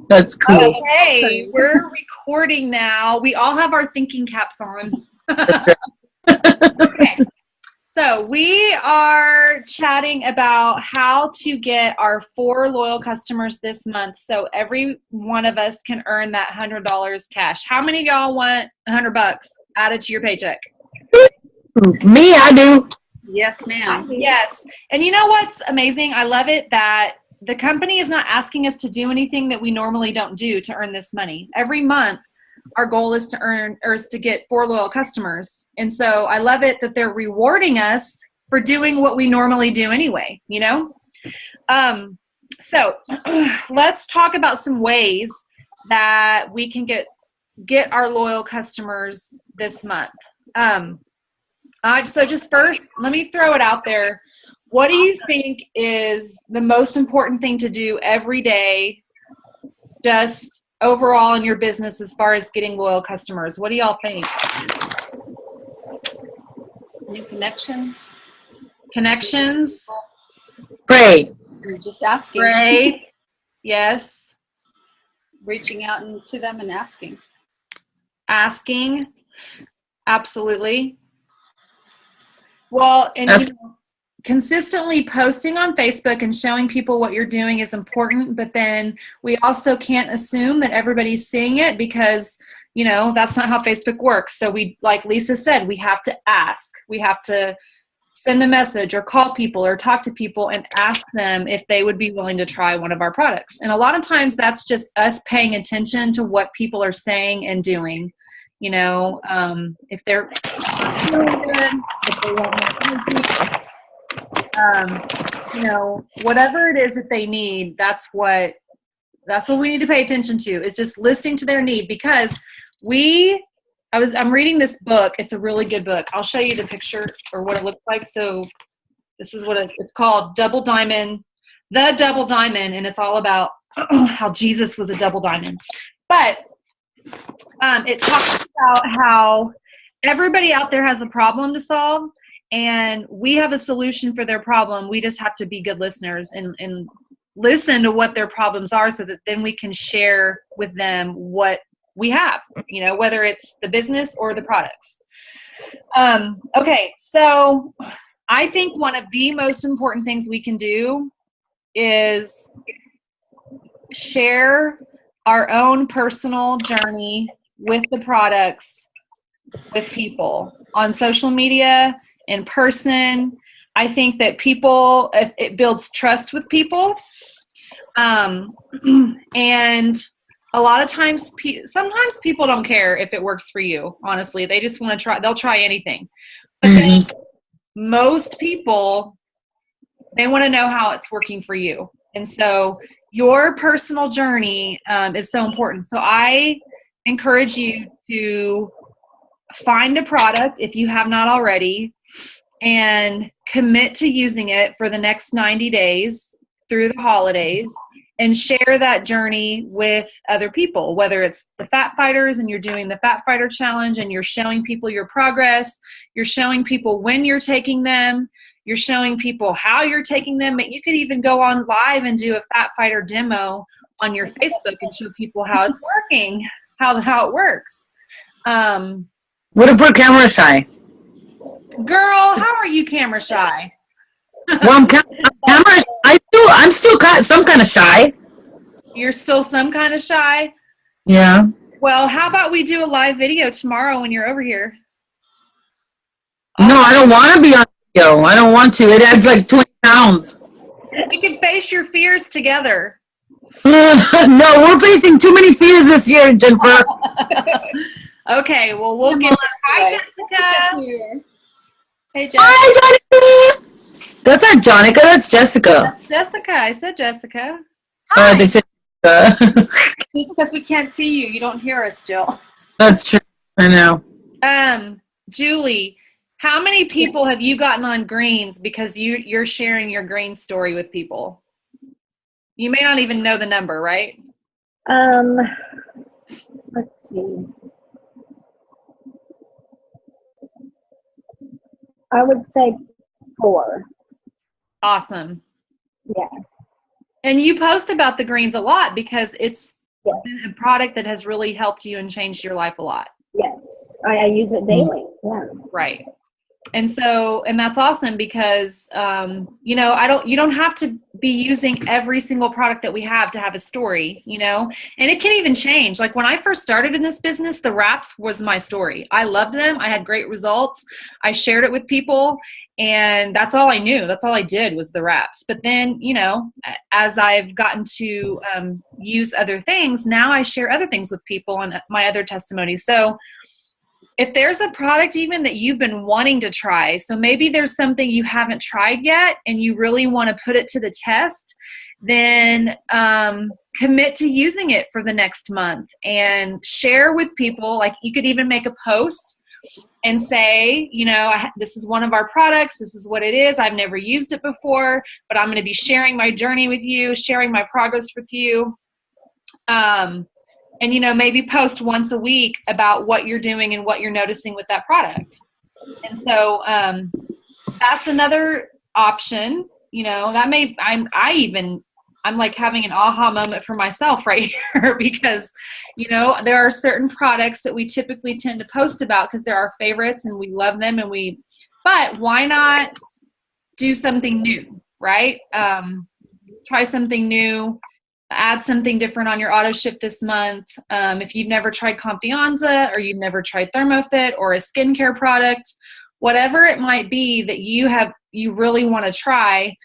That's cool. Okay, we're recording now. We all have our thinking caps on. Okay, so we are chatting about how to get our 4 loyal customers this month so every one of us can earn that $100 cash. How many of y'all want $100 added to your paycheck? Me, I do. Yes, ma'am. Yes. And you know what's amazing? I love it that the company is not asking us to do anything that we normally don't do to earn this money. Every month, our goal is to get 4 loyal customers. And so I love it that they're rewarding us for doing what we normally do anyway, you know? So let's talk about some ways that we can get our loyal customers this month. So just first, let me throw it out there. What do you think is the most important thing to do every day, just overall in your business as far as getting loyal customers? What do y'all think? New connections. Connections? Pray. You're just asking. Pray. Yes. Reaching out to them and asking. Asking. Absolutely. Well, and consistently posting on Facebook and showing people what you're doing is important, but then we also can't assume that everybody's seeing it because, that's not how Facebook works. So we, like Lisa said, we have to ask. We have to send a message or call people or talk to people and ask them if they would be willing to try one of our products. And a lot of times that's just us paying attention to what people are saying and doing. If they're feeling good, if they want more energy, whatever it is that they need, that's what we need to pay attention to, is just listening to their need. Because I'm reading this book. It's a really good book. I'll show you the picture or what it looks like. So this is what it's called, Double Diamond, The Double Diamond, and it's all about how Jesus was a double diamond. But it talks about how everybody out there has a problem to solve, and we have a solution for their problem. We just have to be good listeners and listen to what their problems are so that then we can share with them what we have, whether it's the business or the products. Okay, so I think one of the most important things we can do is share our own personal journey with the products with people on social media, in person. I think that it builds trust with people. And a lot of times, sometimes people don't care if it works for you, honestly. They just want to try. They'll try anything. But then most people, they want to know how it's working for you. And so your personal journey is so important. So I encourage you to find a product, if you have not already, and commit to using it for the next 90 days through the holidays, and share that journey with other people, whether it's the Fat Fighters and you're doing the Fat Fighter Challenge and you're showing people your progress, you're showing people when you're taking them, you're showing people how you're taking them. But you could even go on live and do a Fat Fighter demo on your Facebook and show people how it's working, how it works. What if we're camera shy? Girl, how are you camera shy? Well, I'm camera. I'm still some kind of shy. You're still some kind of shy? Yeah. Well, how about we do a live video tomorrow when you're over here? No, I don't want to be on video. I don't want to. It adds like 20 pounds. We can face your fears together. No, we're facing too many fears this year, Jennifer. Okay, well, we'll get there. Hi, Jessica. Hey, Jessica. Hi, Johnny. That's not Jonica. That's Jessica. That's Jessica. I said Jessica. They said Jessica. It's because we can't see you. You don't hear us, Jill. That's true. I know. Julie, how many people have you gotten on greens because you're sharing your green story with people? You may not even know the number, right? Let's see. I would say 4. Awesome. Yeah. And you post about the greens a lot because it's Yes. been a product that has really helped you and changed your life a lot. Yes. I use it daily. Yeah. Right. And so, and that's awesome because, you know, you don't have to be using every single product that we have to have a story, you know, and it can even change. Like when I first started in this business, the wraps was my story. I loved them. I had great results. I shared it with people and that's all I knew. That's all I did was the wraps. But then, you know, as I've gotten to use other things, now I share other things with people and my other testimonies. So if there's a product even that you've been wanting to try, so maybe there's something you haven't tried yet and you really want to put it to the test, then commit to using it for the next month and share with people. Like you could even make a post and say, you know, this is one of our products. This is what it is. I've never used it before, but I'm going to be sharing my journey with you, sharing my progress with you. And, you know, maybe post once a week about what you're doing and what you're noticing with that product. And so that's another option, you know, that may, I'm like having an aha moment for myself right here because, you know, there are certain products that we typically tend to post about because they're our favorites and we love them but why not do something new, right? Try something new. Add something different on your auto ship this month. If you've never tried Confianza or you've never tried ThermoFit or a skincare product, whatever it might be that you really want to try,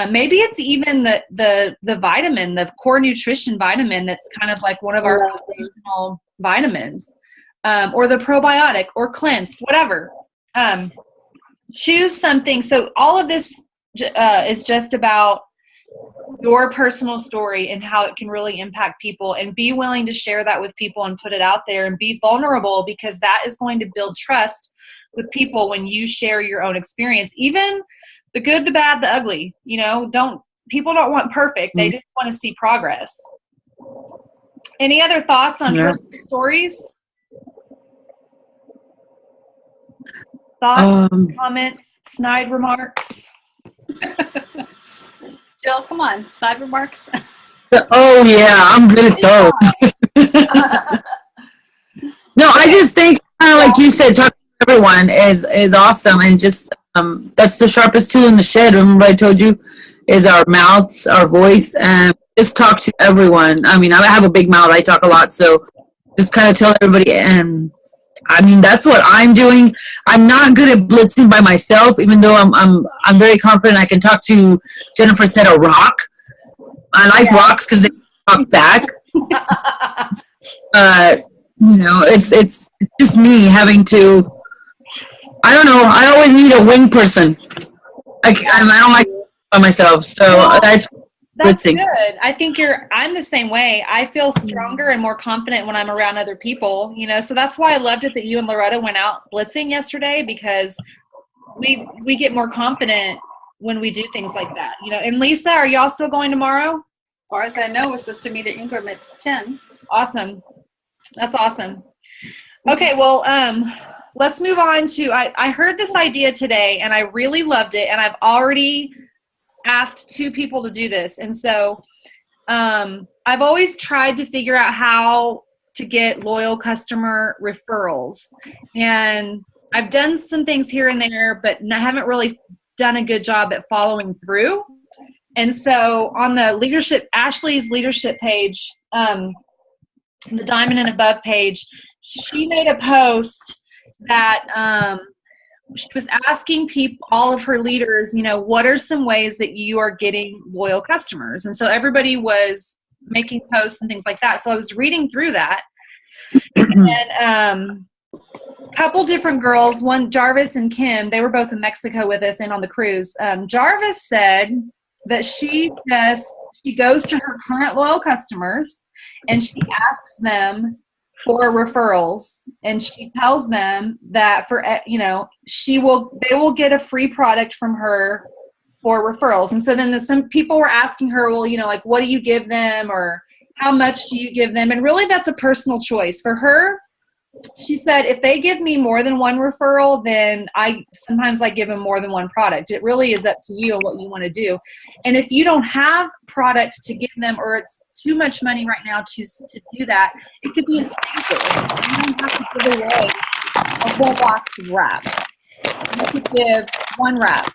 maybe it's even the vitamin, the core nutrition vitamin that's kind of like one of our foundational vitamins, or the probiotic or cleanse, whatever. Choose something. So all of this is just about your personal story and how it can really impact people, and be willing to share that with people and put it out there and be vulnerable, because that is going to build trust with people when you share your own experience, even the good, the bad, the ugly. You know, people don't want perfect. They just want to see progress. Any other thoughts on personal stories? Thoughts, comments, snide remarks? Jill, come on, side remarks. Oh yeah, I'm good at those. No, I just think kind of like you said, talking to everyone is awesome, and just that's the sharpest tool in the shed. Remember I told you, is our mouths, our voice, and just talk to everyone. I mean, I have a big mouth. I talk a lot, so just kind of tell everybody. And I mean, that's what I'm doing. I'm not good at blitzing by myself, even though I'm very confident I can talk to. Jennifer said a rock. I like rocks because they talk back. You know, it's just me having to. I don't know. I always need a wing person. I don't like by myself, so that's blitzing. Good. I think I'm the same way. I feel stronger and more confident when I'm around other people, you know, so that's why I loved it that you and Loretta went out blitzing yesterday, because we get more confident when we do things like that, you know. And Lisa, are y'all still going tomorrow? As far as I know, we're supposed to meet at Ingram at 10. Awesome. That's awesome. Okay. Well, let's move on to, I heard this idea today and I really loved it. And I've already asked 2 people to do this. And so I've always tried to figure out how to get loyal customer referrals. And I've done some things here and there, but I haven't really done a good job at following through. And so on the Ashley's leadership page, the Diamond and Above page, she made a post that she was asking all of her leaders, you know, what are some ways that you are getting loyal customers? And so everybody was making posts and things like that. So I was reading through that, and a couple different girls, one Jarvis and Kim, they were both in Mexico with us and on the cruise. Jarvis said that she goes to her current loyal customers and she asks them for referrals, and she tells them that they will get a free product from her for referrals. And so then some people were asking her, well, you know, like, what do you give them, or how much do you give them? And really that's a personal choice for her. she said if they give me more than one referral, then sometimes I give them more than one product. It really is up to you and what you want to do. And if you don't have product to give them, or it's too much money right now to do that, it could be a sample. You don't have to give away a whole box of wraps. You could give one wrap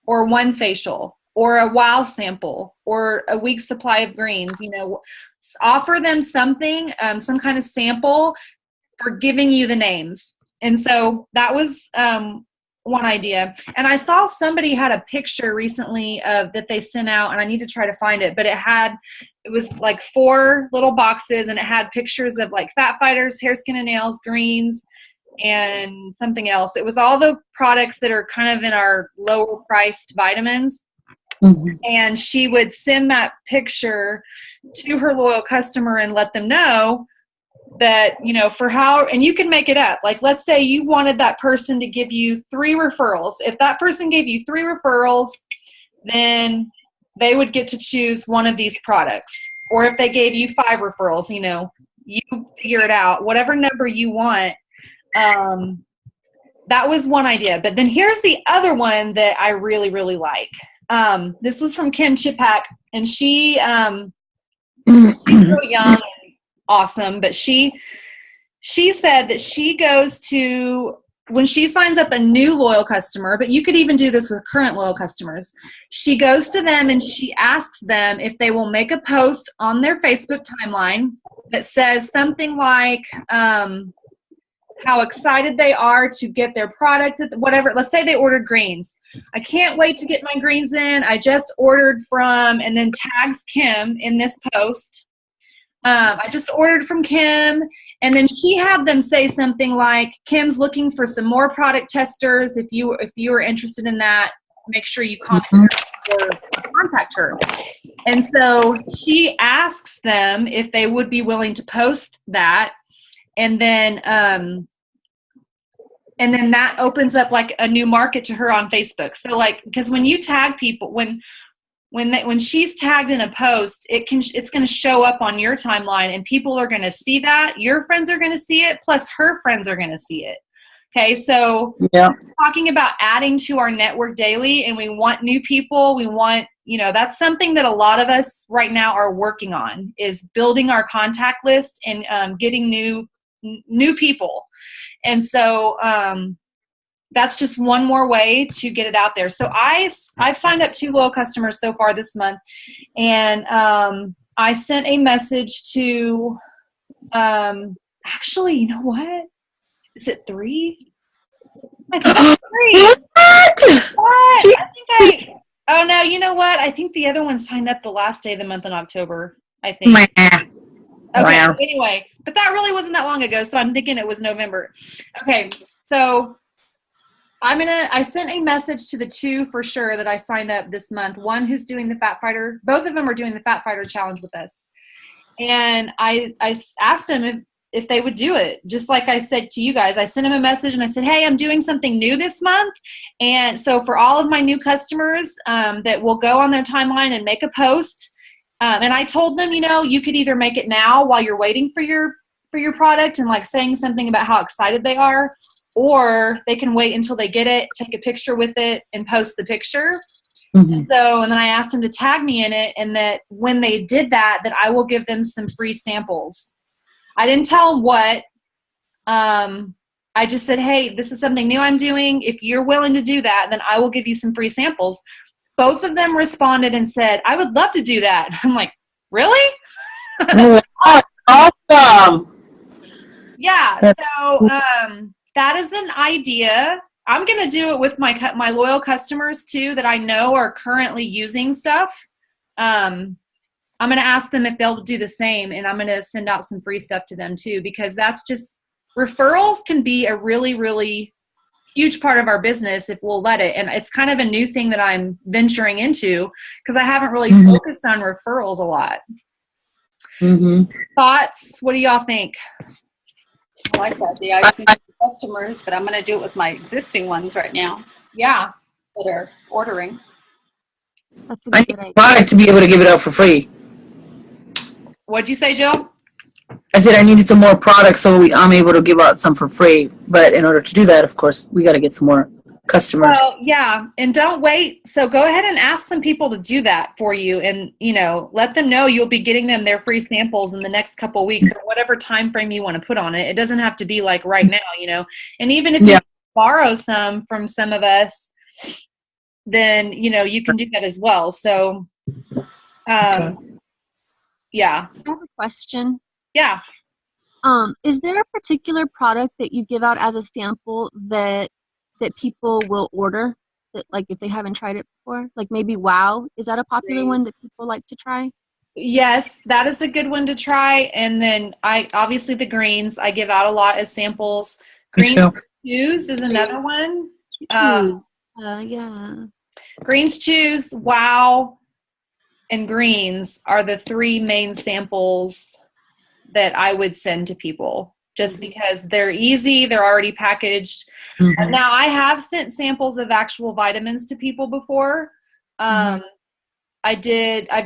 or one facial or a wow sample or a week's supply of greens. You know, offer them something, some kind of sample for giving you the names. And so that was one idea. And I saw somebody had a picture recently that they sent out, and I need to try to find it, but it was like 4 little boxes, and it had pictures of like Fat Fighters, Hair, Skin, and Nails, greens, and something else. It was all the products that are kind of in our lower priced vitamins. Mhm. And she would send that picture to her loyal customer and let them know that, you know, and you can make it up. Like, let's say you wanted that person to give you 3 referrals. If that person gave you 3 referrals, then they would get to choose one of these products. Or if they gave you 5 referrals, you know, you figure it out, whatever number you want. That was one idea. But then here's the other one that I really, really like. This was from Kim Chipak, and she's so young and awesome, but she said that she goes to, when she signs up a new loyal customer, but you could even do this with current loyal customers, she goes to them and she asks them if they will make a post on their Facebook timeline that says something like how excited they are to get their product, whatever. Let's say they ordered greens. I can't wait to get my greens in. I just ordered from, and then tags Kim in this post. I just ordered from Kim. And then she had them say something like, Kim's looking for some more product testers. If you are interested in that, make sure you contact her or contact her. And so she asks them if they would be willing to post that. And then that opens up like a new market to her on Facebook. So like, because when you tag people, when she's tagged in a post, it's going to show up on your timeline, and people are going to see that. Your friends are going to see it, plus her friends are going to see it. Okay, so Yeah. we're talking about adding to our network daily, and we want new people. We want, you know, that's something that a lot of us right now are working on, is building our contact list and getting new people. And so that's just one more way to get it out there. So I've signed up 2 loyal customers so far this month, and I sent a message to actually, you know what? Is it 3? I think it's 3. What? Oh no, you know what? I think the other one signed up the last day of the month in October, I think. Okay, Wow. anyway, but that really wasn't that long ago, so I'm thinking it was November. Okay, so I sent a message to the 2 for sure that I signed up this month. One who's doing the Fat Fighter, both of them are doing the Fat Fighter challenge with us. And I asked them if they would do it. Just like I said to you guys, I sent them a message and I said, hey, I'm doing something new this month. And so for all of my new customers that will go on their timeline and make a post, and I told them, you know, you could either make it now while you're waiting for your product and like saying something about how excited they are, or they can wait until they get it, take a picture with it, and post the picture. Mhm. And then I asked them to tag me in it, and that when they did that I will give them some free samples. I didn't tell them what. I just said, hey, this is something new I'm doing. If you're willing to do that, then I will give you some free samples. Both of them responded and said, I would love to do that. I'm like, really? Awesome. Yeah. So that is an idea. I'm going to do it with my loyal customers too that I know are currently using stuff. I'm going to ask them if they'll do the same, and I'm going to send out some free stuff to them too, because that's just, referrals can be a really, really huge part of our business if we'll let it. And it's kind of a new thing that I'm venturing into because I haven't really focused on referrals a lot. Mm-hmm. Thoughts? What do y'all think? I like that. The I see customers, but I'm going to do it with my existing ones right now Yeah. that are ordering. That's a I good need idea. a product to be able to give it out for free. What'd you say, Jill? I said I needed some more products, so I'm able to give out some for free. But in order to do that, of course, we got to get some more customers. Well, yeah, and don't wait. So go ahead and ask some people to do that for you, and let them know you'll be getting them their free samples in the next couple of weeks or whatever time frame you want to put on it. It doesn't have to be like right now, And even if you borrow some from some of us, then you can do that as well. So, yeah. I have a question. Yeah. Is there a particular product that you give out as a sample that people will order, that like if they haven't tried it before? Like maybe Wow, is that a popular one that people like to try? Yes, that is a good one to try. And then obviously the greens I give out a lot as samples. Greens Chews is another one. Yeah. Greens Chews, Wow, and greens are the three main samples that I would send to people just because they're easy. They're already packaged. Mm-hmm. Now I have sent samples of actual vitamins to people before. I've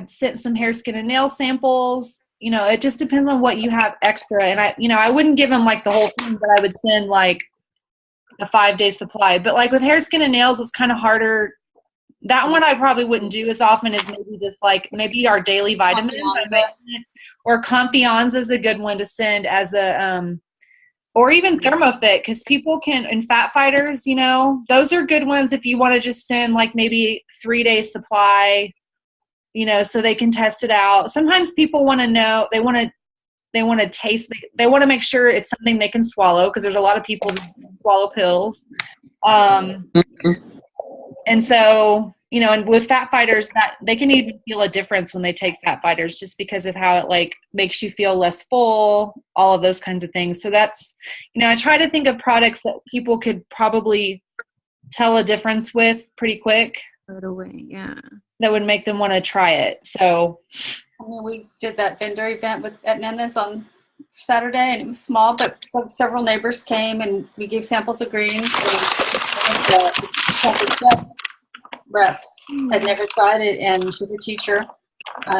sent some hair, skin, and nail samples. It just depends on what you have extra. And I wouldn't give them like the whole thing, but I would send like a 5-day supply. But like with hair, skin, and nails, it's kind of harder. That one I probably wouldn't do as often as maybe our daily vitamins. Or Confianza is a good one to send as a, or even ThermoFit, because people can, and Fat Fighters, those are good ones if you want to just send like maybe 3 days supply, so they can test it out. Sometimes people want to know, they want to taste, they want to make sure it's something they can swallow, because there's a lot of people who swallow pills. And so, and with Fat Fighters, that they can even feel a difference when they take Fat Fighters, just because of how it like makes you feel less full, all of those kinds of things. So that's, I try to think of products that people could probably tell a difference with pretty quick. Right away, yeah. That would make them want to try it. So, we did that vendor event at Nana's on Saturday, and it was small, but several neighbors came, and we gave samples of greens. The rep had never tried it, and she's a teacher,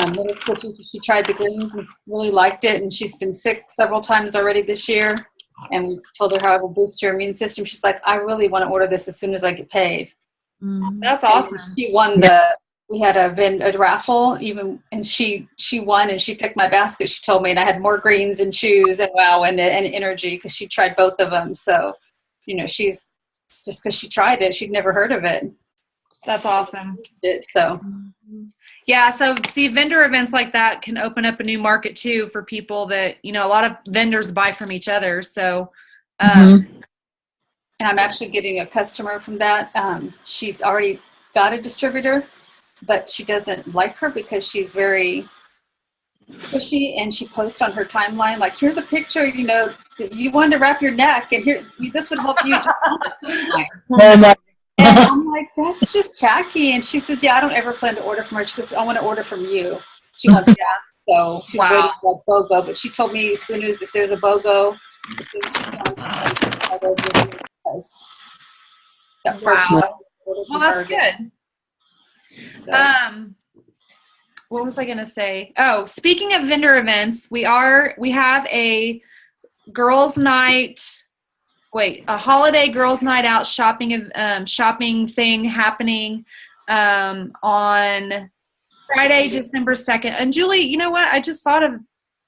middle school teacher. She tried the greens and really liked it, and she's been sick several times already this year. And we told her how it will boost your immune system. She's like, I really want to order this as soon as I get paid. That's awesome. And she won we had a raffle even, and she won, and she picked my basket. She told me, and I had more greens and Chews and Wow and energy, because she tried both of them. So, she's just, because she tried it, she'd never heard of it. That's awesome. So, yeah. So see, vendor events like that can open up a new market too for people that, a lot of vendors buy from each other. So, and I'm actually getting a customer from that. She's already got a distributor, but she doesn't like her because she's very pushy, and she posts on her timeline, like, here's a picture, that you wanted to wrap your neck, and this would help you just. And I'm like, that's just tacky. And she says, yeah, I don't ever plan to order from her. She goes, I want to order from you. She wants that. So she's waiting for a BOGO. But she told me as soon as, if there's a BOGO, as soon as well, that's good. So. What was I going to say? Oh, speaking of vendor events, we have a girls' night. A holiday girls' night out shopping thing happening on Friday, December 2nd. And Julie, you know what? I just thought of,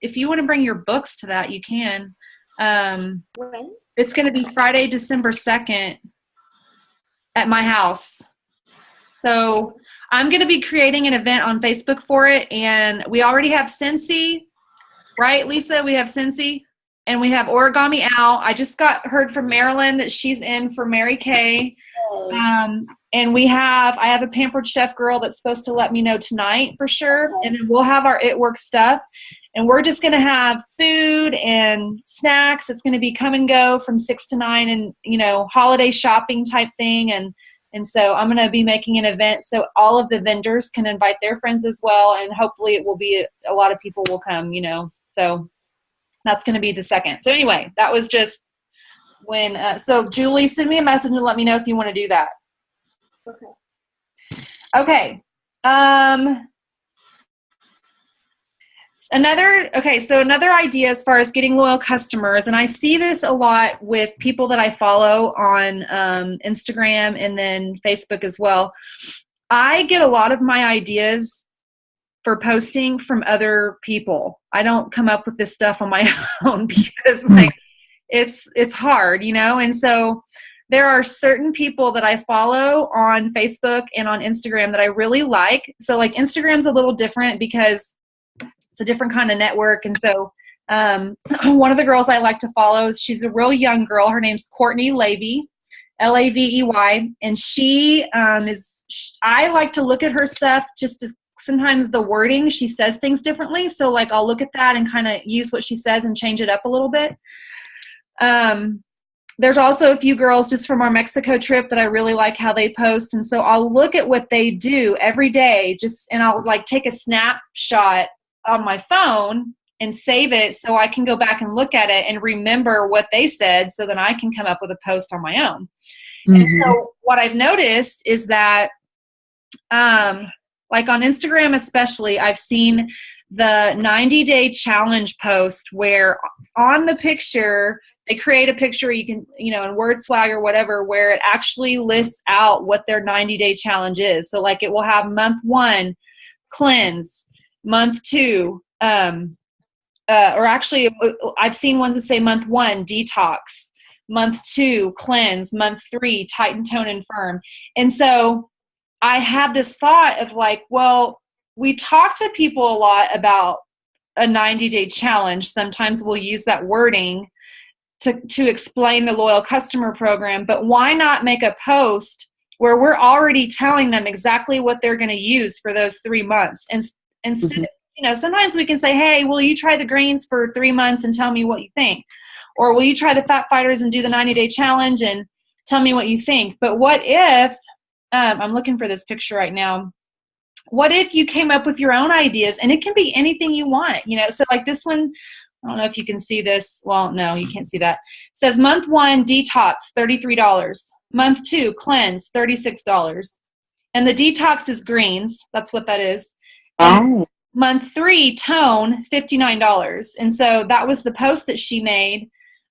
if you want to bring your books to that, you can. When? It's going to be Friday, December 2nd at my house. So I'm going to be creating an event on Facebook for it. And we already have Scentsy, right, Lisa? We have Scentsy. And we have Origami Al. I just heard from Marilyn that she's in for Mary Kay. And I have a Pampered Chef girl that's supposed to let me know tonight for sure. And then we'll have our It Works stuff. And we're just going to have food and snacks. It's going to be come and go from 6 to 9 and, holiday shopping type thing. And so I'm going to be making an event so all of the vendors can invite their friends as well. And hopefully it will be a lot of people will come, so that's going to be the 2nd. So anyway, that was just when, so Julie, send me a message and let me know if you want to do that. Okay. Another idea as far as getting loyal customers, and I see this a lot with people that I follow on Instagram and then Facebook as well. I get a lot of my ideas for posting from other people. I don't come up with this stuff on my own because like it's hard, you know? And so there are certain people that I follow on Facebook and on Instagram that I really like. So like Instagram's a little different because it's a different kind of network. And so one of the girls I like to follow, she's a real young girl. Her name's Courtney Lavey, Lavey. And she I like to look at her stuff just as sometimes the wording, she says things differently. So like I'll look at that and kind of use what she says and change it up a little bit. There's also a few girls just from our Mexico trip that I really like how they post. And so I'll look at what they do every day and I'll like take a snapshot on my phone and save it so I can go back and look at it and remember what they said so that I can come up with a post on my own. Mm-hmm. And so what I've noticed is that like on Instagram especially, I've seen the 90-day challenge post where on the picture, they create a picture you can, you know, in WordSwag or whatever, where it actually lists out what their 90-day challenge is. So like it will have month 1, cleanse, month 2, or actually I've seen ones that say month 1, detox, month 2, cleanse, month 3, tighten, tone, and firm. And so I had this thought of like, well, we talk to people a lot about a 90-day challenge. Sometimes we'll use that wording to explain the loyal customer program, but why not make a post where we're already telling them exactly what they're going to use for those 3 months? And instead, mm-hmm. You know, sometimes we can say, hey, will you try the greens for 3 months and tell me what you think? Or will you try the Fat Fighters and do the 90-day challenge and tell me what you think? But what if, I'm looking for this picture right now. What if you came up with your own ideas? And it can be anything you want, you know? So like this one, I don't know if you can see this. Well, no, you can't see that. It says month 1, detox, $33. Month 2, cleanse, $36. And the detox is greens. That's what that is. And month 3, tone, $59. And so that was the post that she made.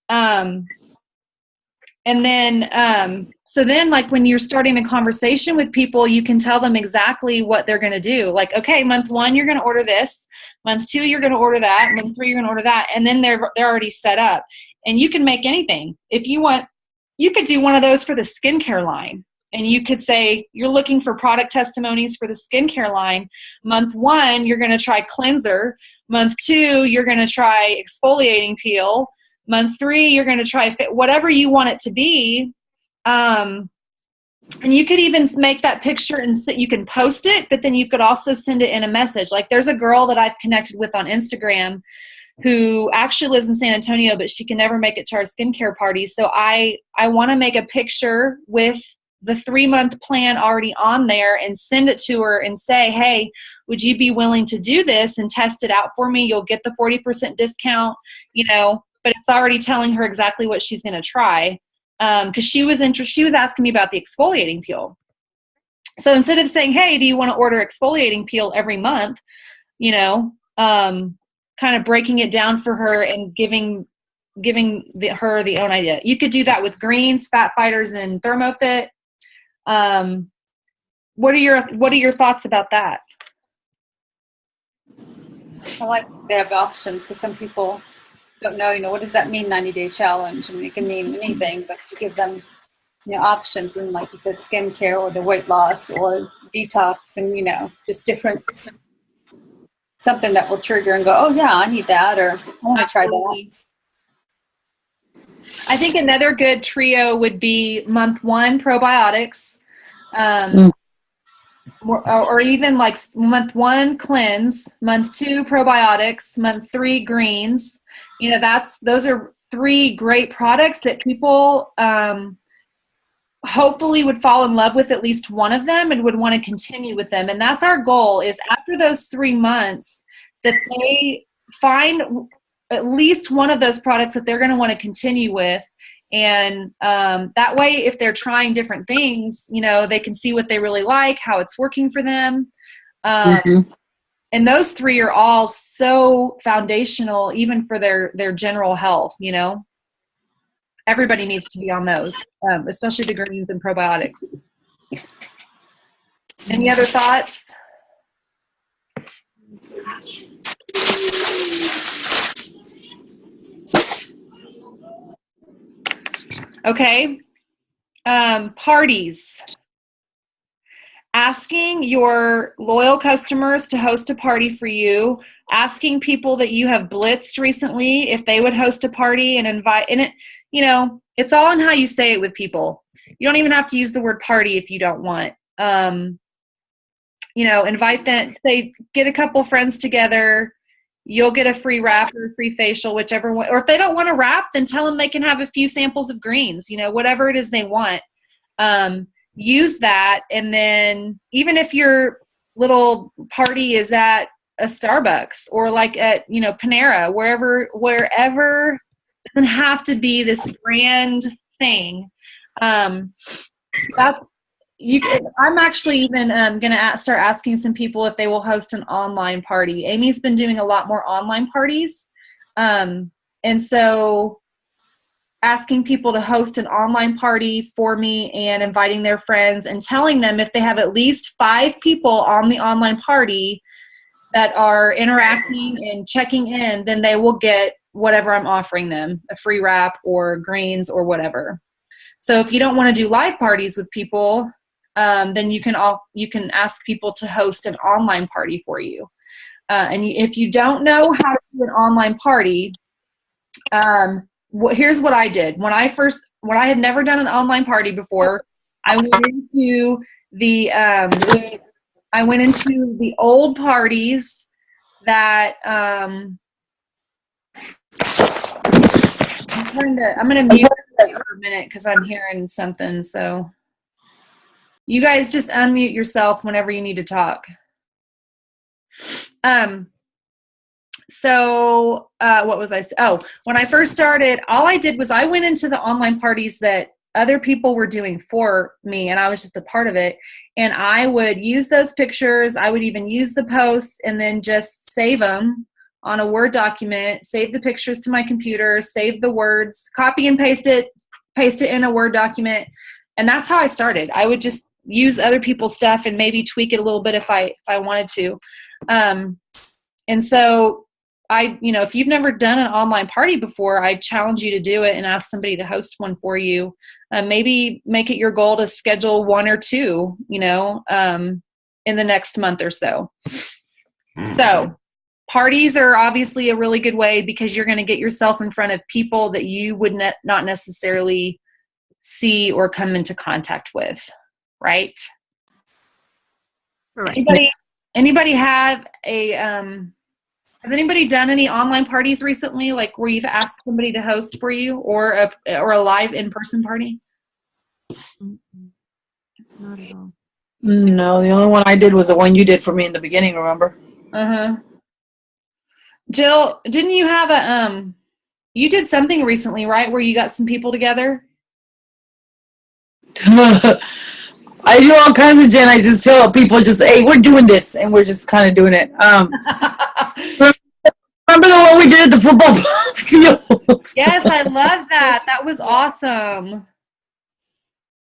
And then, so then like when you're starting a conversation with people, you can tell them exactly what they're going to do. Like, okay, month 1, you're going to order this. Month 2, you're going to order that. Month 3, you're going to order that. And then they're already set up. And you can make anything. If you want, you could do one of those for the skincare line. And you could say, you're looking for product testimonies for the skincare line. Month 1, you're going to try cleanser. Month 2, you're going to try exfoliating peel. Month 3, you're going to try fit, whatever you want it to be. And you could even make that picture and you can post it, but then you could also send it in a message. Like there's a girl that I've connected with on Instagram who actually lives in San Antonio, but she can never make it to our skincare party. So I want to make a picture with the 3-month plan already on there and send it to her and say, hey, would you be willing to do this and test it out for me? You'll get the 40% discount, you know, but it's already telling her exactly what she's going to try. Because she was asking me about the exfoliating peel. So instead of saying, hey, do you want to order exfoliating peel every month, you know, kind of breaking it down for her and giving her the own idea. You could do that with greens, Fat Fighters, and ThermoFit. What are your thoughts about that? I like they have options because some people don't know, you know, what does that mean, 90-day challenge? I mean, it can mean anything, but to give them, you know, options, and like you said, skincare or the weight loss or detox, and, you know, just different, something that will trigger and go, oh yeah, I need that, or I want to try that. I think another good trio would be month 1, probiotics, or even like month 1, cleanse, month 2, probiotics, month 3, greens. You know, those are 3 great products that people hopefully would fall in love with at least one of them and would want to continue with them. And that's our goal, is after those 3 months that they find at least one of those products that they're going to want to continue with. And that way, if they're trying different things, you know, they can see what they really like, how it's working for them. And those three are all so foundational, even for their general health, you know. Everybody needs to be on those, especially the greens and probiotics. Any other thoughts? Okay. Parties. Asking your loyal customers to host a party for you, asking people that you have blitzed recently if they would host a party and invite, and it, you know, it's all in how you say it with people. You don't even have to use the word party if you don't want. You know, invite them, say, get a couple friends together. You'll get a free wrap or a free facial, whichever one. Or if they don't want a wrap, then tell them they can have a few samples of greens, you know, whatever it is they want. Use that. And then even if your little party is at a Starbucks or like at, you know, Panera, wherever, doesn't have to be this grand thing. That's, I'm actually even going to start asking some people if they will host an online party. Amy's been doing a lot more online parties. And so asking people to host an online party for me and inviting their friends and telling them if they have at least 5 people on the online party that are interacting and checking in, then they will get whatever I'm offering them, a free wrap or greens or whatever. So if you don't want to do live parties with people, then you can ask people to host an online party for you. And if you don't know how to do an online party, here's what I did. When I had never done an online party before, I went into the old parties that I'm gonna mute for a minute because I'm hearing something. So you guys just unmute yourself whenever you need to talk. So what was I? Oh, when I first started, all I did was I went into the online parties that other people were doing for me, and I was just a part of it. And I would use those pictures. I would even use the posts and then just save them on a Word document, save the pictures to my computer, save the words, copy and paste it in a Word document. And that's how I started. I would just use other people's stuff and maybe tweak it a little bit if I wanted to. And so if you've never done an online party before, I challenge you to do it and ask somebody to host one for you. Maybe make it your goal to schedule 1 or 2, in the next month or so. So parties are obviously a really good way because you're going to get yourself in front of people that you would not necessarily see or come into contact with, right? Correct. Anybody have has anybody done any online parties recently, like where you've asked somebody to host for you, or a live in-person party? Not at all. No, the only one I did was the one you did for me in the beginning, remember? Uh-huh. Jill, didn't you have you did something recently, right, where you got some people together? I do all kinds of, Jen. I just tell people hey, we're doing this, and we're just kind of doing it. Remember the one we did at the football field? Yes, I love that. That was awesome.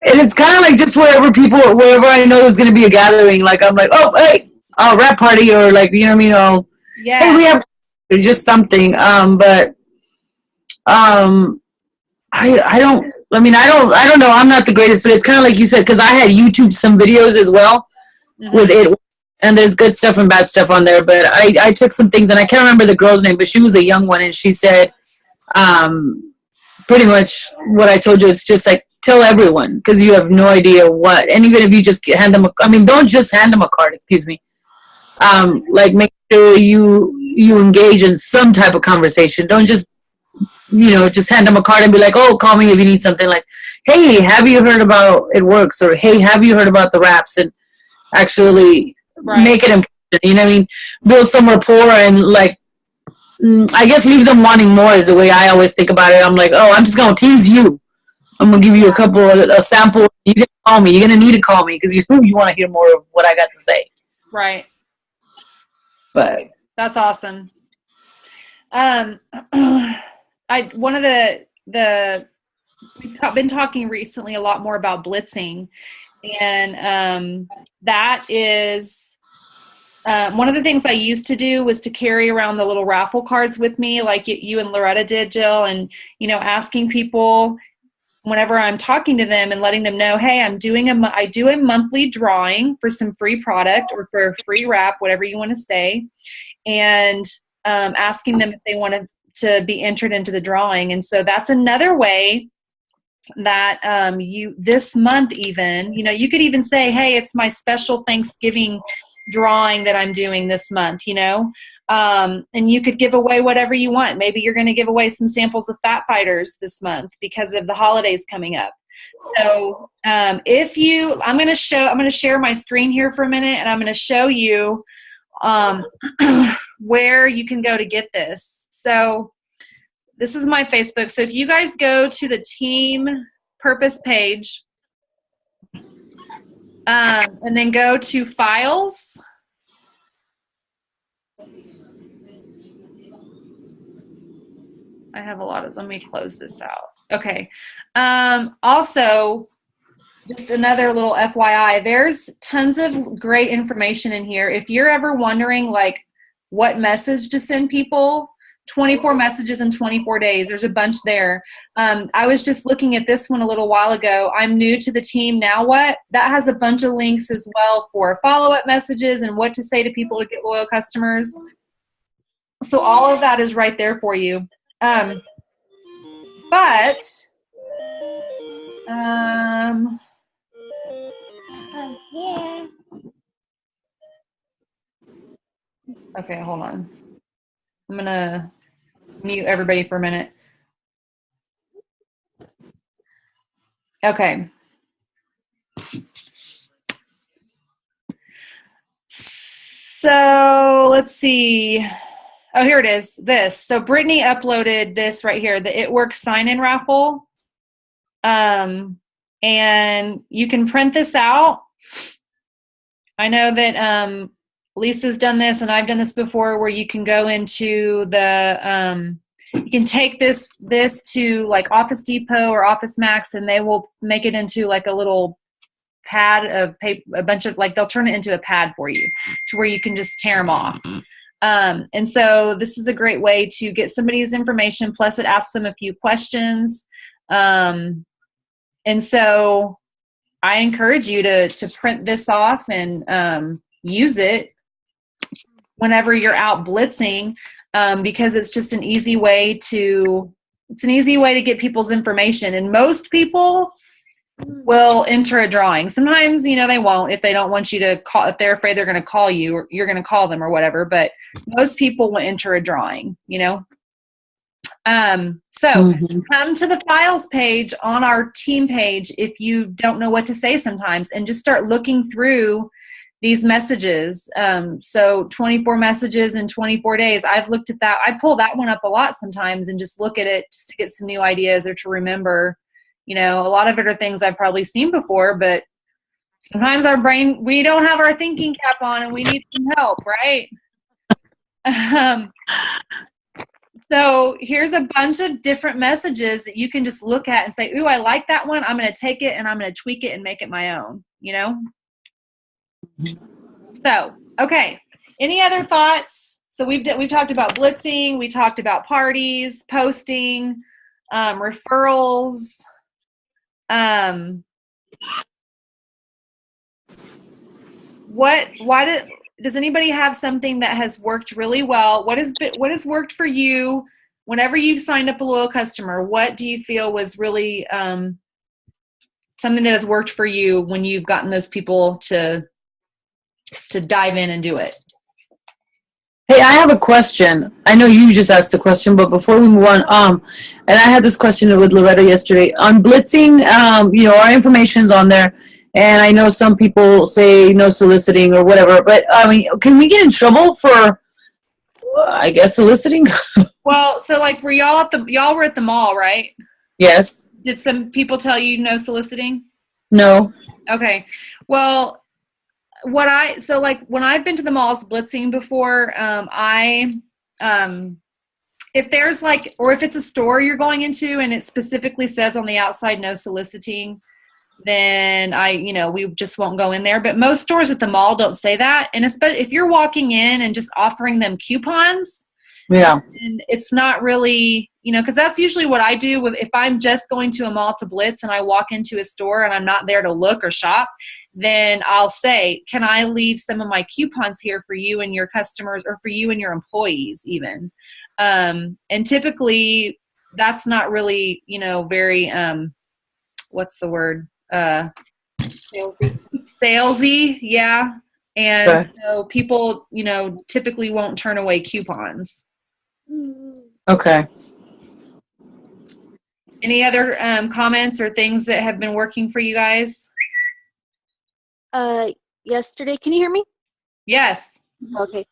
And it's kind of like just wherever I know there's going to be a gathering, like I'm like, oh, hey, rap party, or like, you know what I mean? Yeah. Hey, we have just something. But I don't know. I'm not the greatest, but it's kind of like you said, because I had YouTube some videos as well with it, and there's good stuff and bad stuff on there. But I took some things, and I can't remember the girl's name, but she was a young one, and she said, pretty much what I told you is just like tell everyone, because you have no idea what, and even if you just hand them don't just hand them a card. Excuse me. Like make sure you engage in some type of conversation. Don't just just hand them a card and be like, oh, call me if you need something. Like, hey, have you heard about It Works? Or, hey, have you heard about the wraps? And actually make it important. You know what I mean? Build some rapport and, like, I guess leave them wanting more is the way I always think about it. I'm like, oh, I'm just going to tease you. I'm going to give you a sample. You're going to call me. You're going to need to call me because you want to hear more of what I got to say. Right. But That's awesome. One of we've been talking recently a lot more about blitzing, and that is one of the things I used to do was to carry around the little raffle cards with me, like you and Loretta did, Jill, and asking people whenever I'm talking to them and letting them know, hey, I do a monthly drawing for some free product or for a free wrap, whatever you want to say, and asking them if they want to be entered into the drawing. And so that's another way that this month even, you could even say, hey, it's my special Thanksgiving drawing that I'm doing this month, and you could give away whatever you want. Maybe you're going to give away some samples of Fat Fighters this month because of the holidays coming up. So I'm going to share my screen here for a minute, and I'm going to show you where you can go to get this. So this is my Facebook. So if you guys go to the team purpose page, and then go to files. I have let me close this out. Okay. Also, just another little FYI, there's tons of great information in here. If you're ever wondering like what message to send people, 24 messages in 24 days. There's a bunch there. I was just looking at this one a little while ago. I'm new to the team. Now what? That has a bunch of links as well for follow-up messages and what to say to people to get loyal customers. So all of that is right there for you. Okay, hold on. I'm going to mute everybody for a minute. Okay. So let's see. Oh, here it is. This. So Brittany uploaded this right here, the It Works sign-in raffle. And you can print this out. I know that Lisa's done this, and I've done this before, where you can go into the you can take this to like Office Depot or Office Max, and they will make it into like a little pad of paper, a bunch of they'll turn it into a pad for you to where you can just tear them off. And so this is a great way to get somebody's information, plus it asks them a few questions. And so I encourage you to print this off and use it whenever you're out blitzing, because it's just an easy way to get people's information. And most people will enter a drawing. Sometimes, they won't if they don't want you to call, if they're afraid they're going to call you or you're going to call them or whatever, but most people will enter a drawing, So come to the files page on our team page if you don't know what to say sometimes, and just start looking through these messages. So 24 messages in 24 days. I've looked at that. I pull that one up a lot sometimes and just look at it just to get some new ideas or to remember. A lot of it are things I've probably seen before, but sometimes our brain, we don't have our thinking cap on and we need some help, right? So here's a bunch of different messages that you can just look at and say, ooh, I like that one. I'm going to take it and I'm going to tweak it and make it my own, So, okay. Any other thoughts? So we've talked about blitzing. We talked about parties, posting, referrals. Does anybody have something that has worked really well? What has worked for you whenever you've signed up a loyal customer? What do you feel was really something that has worked for you when you've gotten those people to dive in and do it? hey, I have a question. I know you just asked a question, but before we move on, and I had this question with Loretta yesterday on blitzing. Our information's on there, and I know some people say no soliciting or whatever, but can we get in trouble for, I guess, soliciting? Well, so like, y'all were at the mall, right? Yes. Did some people tell you no soliciting? No. Okay. Well, So like when I've been to the malls blitzing before, if there's like, or if it's a store you're going into and it specifically says on the outside, no soliciting, then we just won't go in there. But most stores at the mall don't say that. And especially if you're walking in and just offering them coupons, Yeah. and it's not really, because that's usually what I do if I'm just going to a mall to blitz and I walk into a store and I'm not there to look or shop, then I'll say, can I leave some of my coupons here for you and your customers, or for you and your employees even? And typically that's not really, very, what's the word? Salesy. Yeah. And Okay. so people, typically won't turn away coupons. Okay. Any other comments or things that have been working for you guys? Yesterday, can you hear me? Yes. Okay.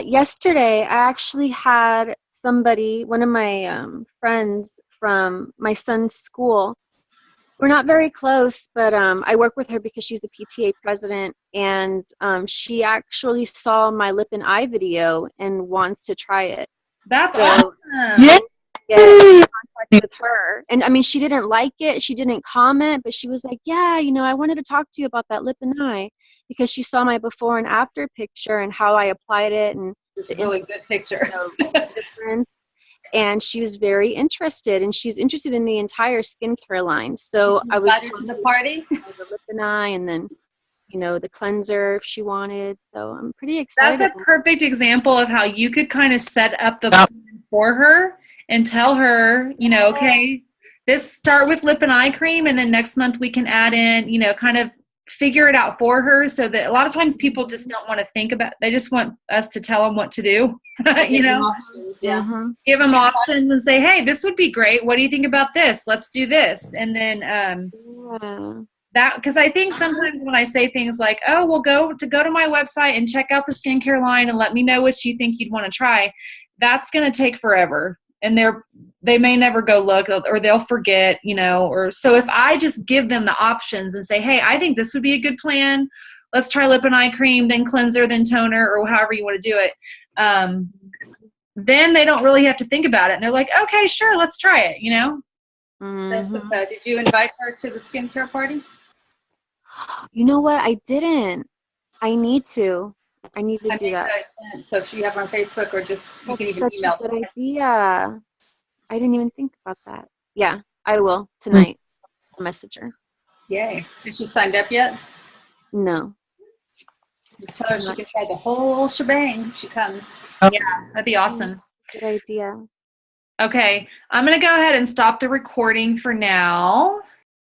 Yesterday, I actually had somebody, one of my friends from my son's school. We're not very close, but I work with her because she's the PTA president, and she actually saw my lip and eye video and wants to try it. That's So, awesome. Yeah. Get in contact with her. And I mean, she didn't like it. She didn't comment, but she was like, yeah, I wanted to talk to you about that lip and eye, because she saw my before and after picture and how I applied it, and It's a really good picture. the difference. And she was very interested, and she's interested in the entire skincare line. So I was Invited to the party. the lip and eye, and then the cleanser if she wanted. So I'm pretty excited. That's a perfect example of how you could kind of set up the plan for her and tell her, okay, start with lip and eye cream, and then next month we can add in, kind of figure it out for her, so that a lot of times people just don't want to think about, they just want us to tell them what to do. Yeah. Give them options and say, hey, this would be great. What do you think about this? Let's do this. And then because I think sometimes when I say things like, oh, well, go to my website and check out the skincare line and let me know what you think you'd want to try, that's going to take forever. And they may never go look, or they'll forget, or so if I just give them the options and say, hey, I think this would be a good plan. Let's try lip and eye cream, then cleanser, then toner, or however you want to do it. Then they don't really have to think about it. And they're like, okay, sure, let's try it, Jessica, did you invite her to the skincare party? You know what? I didn't. I need to. I need to do that. So if you have her on Facebook, or just you can even Such email. a good idea. I didn't even think about that. Yeah, I will tonight. I'll message her. Yay. Has she signed up yet? No. Just tell her she can try the whole shebang if she comes. Yeah, that'd be awesome. Good idea. Okay, I'm going to go ahead and stop the recording for now.